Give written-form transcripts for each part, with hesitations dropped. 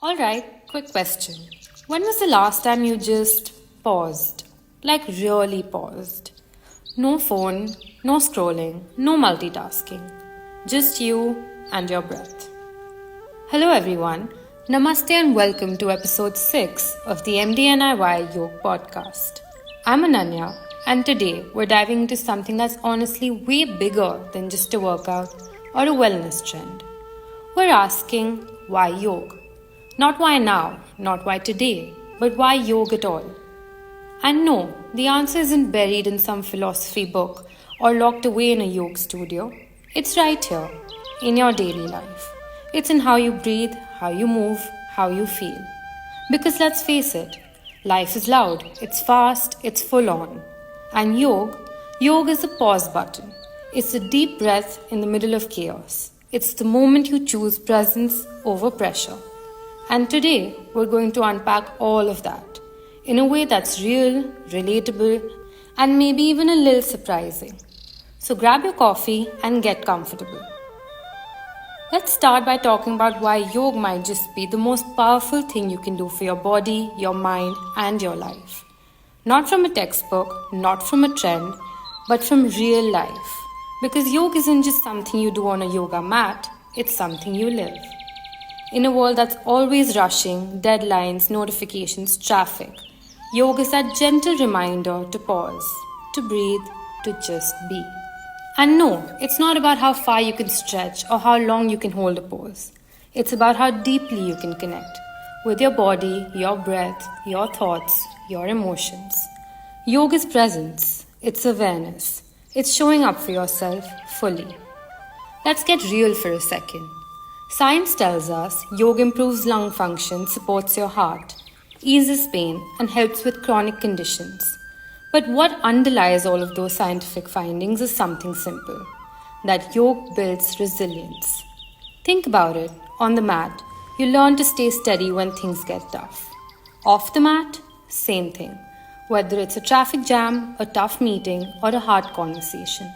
Alright, quick question. When was the last time you just paused? Like really paused? No phone, no scrolling, no multitasking. Just you and your breath. Hello everyone. Namaste and welcome to episode 6 of the MDNIY Yoga podcast. I'm Ananya and today we're diving into something that's honestly way bigger than just a workout or a wellness trend. We're asking why yoga? Not why now, not why today, but why yoga at all? And no, the answer isn't buried in some philosophy book or locked away in a yoga studio. It's right here, in your daily life. It's in how you breathe, how you move, how you feel. Because let's face it, life is loud, it's fast, it's full on. And yoga is a pause button. It's a deep breath in the middle of chaos. It's the moment you choose presence over pressure. And today, we're going to unpack all of that in a way that's real, relatable, and maybe even a little surprising. So grab your coffee and get comfortable. Let's start by talking about why yoga might just be the most powerful thing you can do for your body, your mind, and your life. Not from a textbook, not from a trend, but from real life. Because yoga isn't just something you do on a yoga mat, it's something you live. In a world that's always rushing, deadlines, notifications, traffic, yoga is that gentle reminder to pause, to breathe, to just be. And no, it's not about how far you can stretch or how long you can hold a pose. It's about how deeply you can connect with your body, your breath, your thoughts, your emotions. Yoga is presence, it's awareness, it's showing up for yourself fully. Let's get real for a second. Science tells us yoga improves lung function, supports your heart, eases pain, and helps with chronic conditions. But what underlies all of those scientific findings is something simple, that yoga builds resilience. Think about it. On the mat, you learn to stay steady when things get tough. Off the mat, same thing. Whether it's a traffic jam, a tough meeting, or a hard conversation,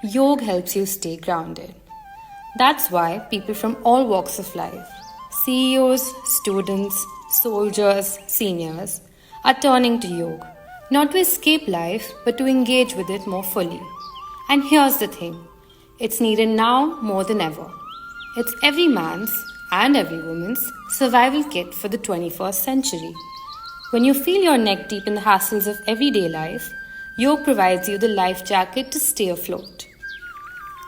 yoga helps you stay grounded. That's why people from all walks of life, CEOs, students, soldiers, seniors, are turning to yoga, not to escape life, but to engage with it more fully. And here's the thing, it's needed now more than ever. It's every man's and every woman's survival kit for the 21st century. When you feel your neck deep in the hassles of everyday life, yoga provides you the life jacket to stay afloat.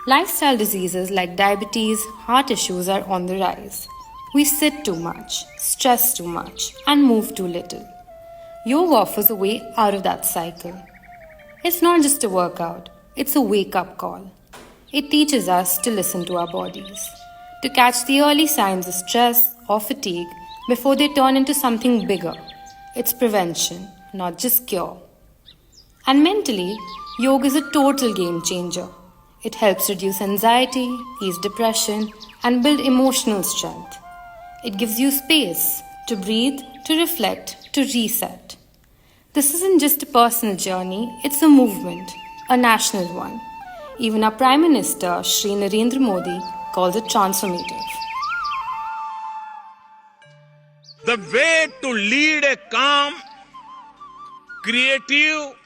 Lifestyle diseases like diabetes, heart issues are on the rise. We sit too much, stress too much, and move too little. Yoga offers a way out of that cycle. It's not just a workout, it's a wake-up call. It teaches us to listen to our bodies, to catch the early signs of stress or fatigue before they turn into something bigger. It's prevention, not just cure. And mentally, yoga is a total game changer. It helps reduce anxiety, ease depression, and build emotional strength. It gives you space to breathe, to reflect, to reset. This isn't just a personal journey, it's a movement, a national one. Even our Prime Minister, Shri Narendra Modi, calls it transformative. The way to lead a calm, creative,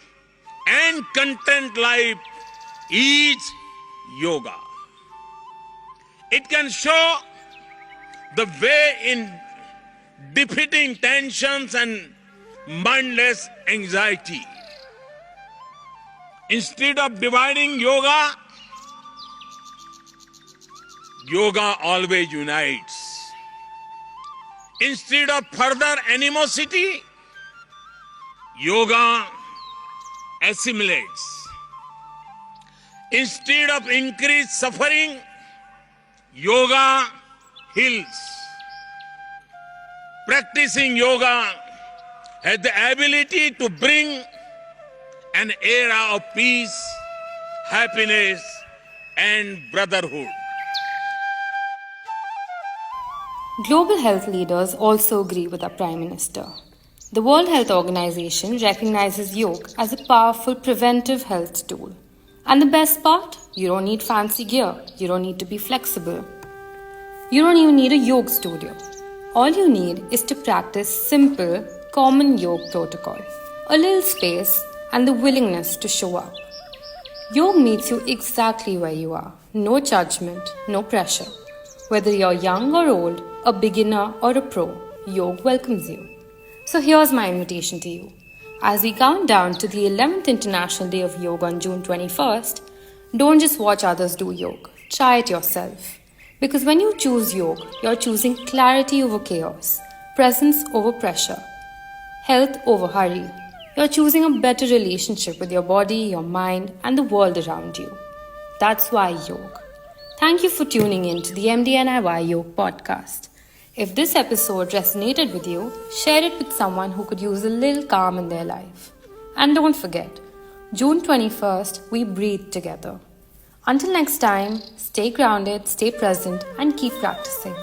and content life is yoga. It can show the way in defeating tensions and mindless anxiety. Instead of dividing yoga, yoga always unites. Instead of further animosity, yoga assimilates. Instead of increased suffering, yoga heals. Practicing yoga has the ability to bring an era of peace, happiness, and brotherhood. Global health leaders also agree with our Prime Minister. The World Health Organization recognizes yoga as a powerful preventive health tool. And the best part? You don't need fancy gear. You don't need to be flexible. You don't even need a yoga studio. All you need is to practice simple, common yoga protocol, a little space, and the willingness to show up. Yoga meets you exactly where you are. No judgment, no pressure. Whether you're young or old, a beginner or a pro, yoga welcomes you. So here's my invitation to you. As we count down to the 11th International Day of Yoga on June 21st, don't just watch others do yoga. Try it yourself. Because when you choose yoga, you're choosing clarity over chaos, presence over pressure, health over hurry. You're choosing a better relationship with your body, your mind, and the world around you. That's why yoga. Thank you for tuning in to the MDNIY Yoga podcast. If this episode resonated with you, share it with someone who could use a little calm in their life. And don't forget, June 21st, we breathe together. Until next time, stay grounded, stay present, and keep practicing.